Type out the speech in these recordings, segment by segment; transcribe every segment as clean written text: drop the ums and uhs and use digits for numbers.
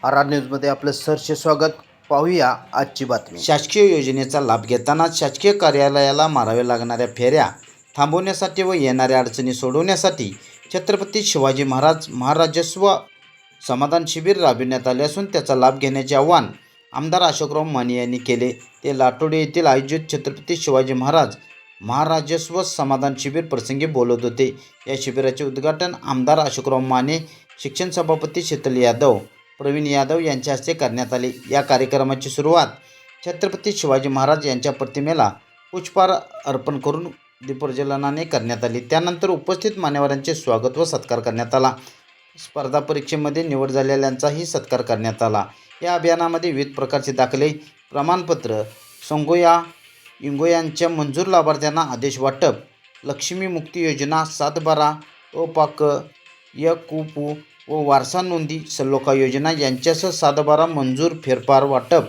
R न्यूजमध्ये आपलं सहर्ष स्वागत. पाहूया आजची बातमी. शासकीय योजनेचा लाभ घेताना शासकीय कार्यालयाला माराव्या लागणाऱ्या फेऱ्या थांबवण्यासाठी व येणाऱ्या अडचणी सोडवण्यासाठी छत्रपती शिवाजी महाराज महाराजस्व समाधान शिबिर राबविण्यात आले असून त्याचा लाभ घेण्याचे आवाहन आमदार अशोकराव माने यांनी केले. ते लाटोडे येथील आयोजित छत्रपती शिवाजी महाराज महाराजस्व समाधान शिबिर प्रसंगी बोलत होते. या शिबिराचे उद्घाटन आमदार अशोकराव माने, शिक्षण सभापती शीतल यादव, प्रवीण यादव यांच्या हस्ते करण्यात आले. या कार्यक्रमाची सुरुवात छत्रपती शिवाजी महाराज यांच्या प्रतिमेला पुष्पहार अर्पण करून दीपप्रज्वलनाने करण्यात आली. त्यानंतर उपस्थित मान्यवरांचे स्वागत व सत्कार करण्यात आला. स्पर्धा परीक्षेमध्ये निवड झालेल्यांचाही सत्कार करण्यात आला. या अभियानामध्ये विविध प्रकारचे दाखले, प्रमाणपत्र, इंगोयांच्या मंजूर लाभार्थ्यांना आदेश वाटप, लक्ष्मी मुक्ती योजना, 7/12, अपाक, यकुपू व वारसा नोंदी सल्लोका योजना यांच्यासह 7/12 मंजूर फेरफार वाटप,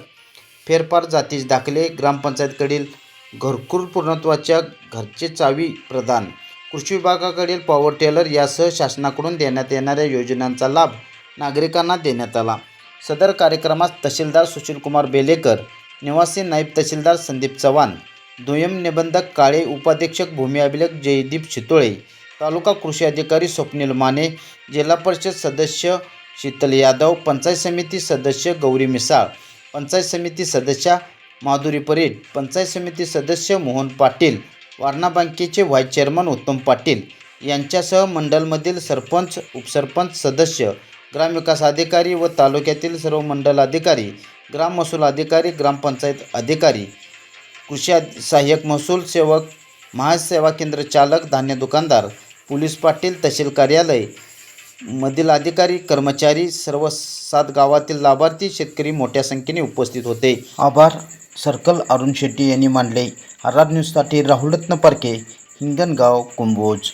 फेरफार जातीचे दाखले, ग्रामपंचायतकडील घरकुल पूर्णत्वाच्या घरचे चावी प्रदान, कृषी विभागाकडील पॉवर टेलर यासह शासनाकडून देण्यात येणाऱ्या योजनांचा लाभ नागरिकांना देण्यात आला. सदर कार्यक्रमास तहसीलदार सुशीलकुमार बेलेकर, निवासी नायब तहसीलदार संदीप चव्हाण, दुय्यम निबंधक काळे, उपाधीक्षक भूमी अभिलेख जयदीप शितोळे, तालुका कृषी अधिकारी स्वप्नील माने, जिल्हा परिषद सदस्य शीतल यादव, पंचायत समिती सदस्य गौरी मिसाळ, पंचायत समिती सदस्या माधुरी परेड, पंचायत समिती सदस्य मोहन पाटील, वारणा बँकेचे व्हाईस चेअरमन उत्तम पाटील यांच्यासह मंडलमधील सरपंच, उपसरपंच सदस्य, ग्रामविकास अधिकारी व तालुक्यातील सर्व मंडल अधिकारी, ग्राम महसूल अधिकारी, ग्रामपंचायत अधिकारी, कृषी सहाय्यक महसूल सेवक, महासेवा केंद्र चालक, धान्य दुकानदार, पोलीस पाटील, तहसील कार्यालय मधील अधिकारी, कर्मचारी, सर्व 7 गावातील लाभार्थी शेतकरी मोठ्या संख्येने उपस्थित होते. आभार. सर्कल अरुण शेट्टी यांनी मांडले. आर न्यूजसाठी राहुल रत्न पारखे, हिंगणगाव, कुंभोज.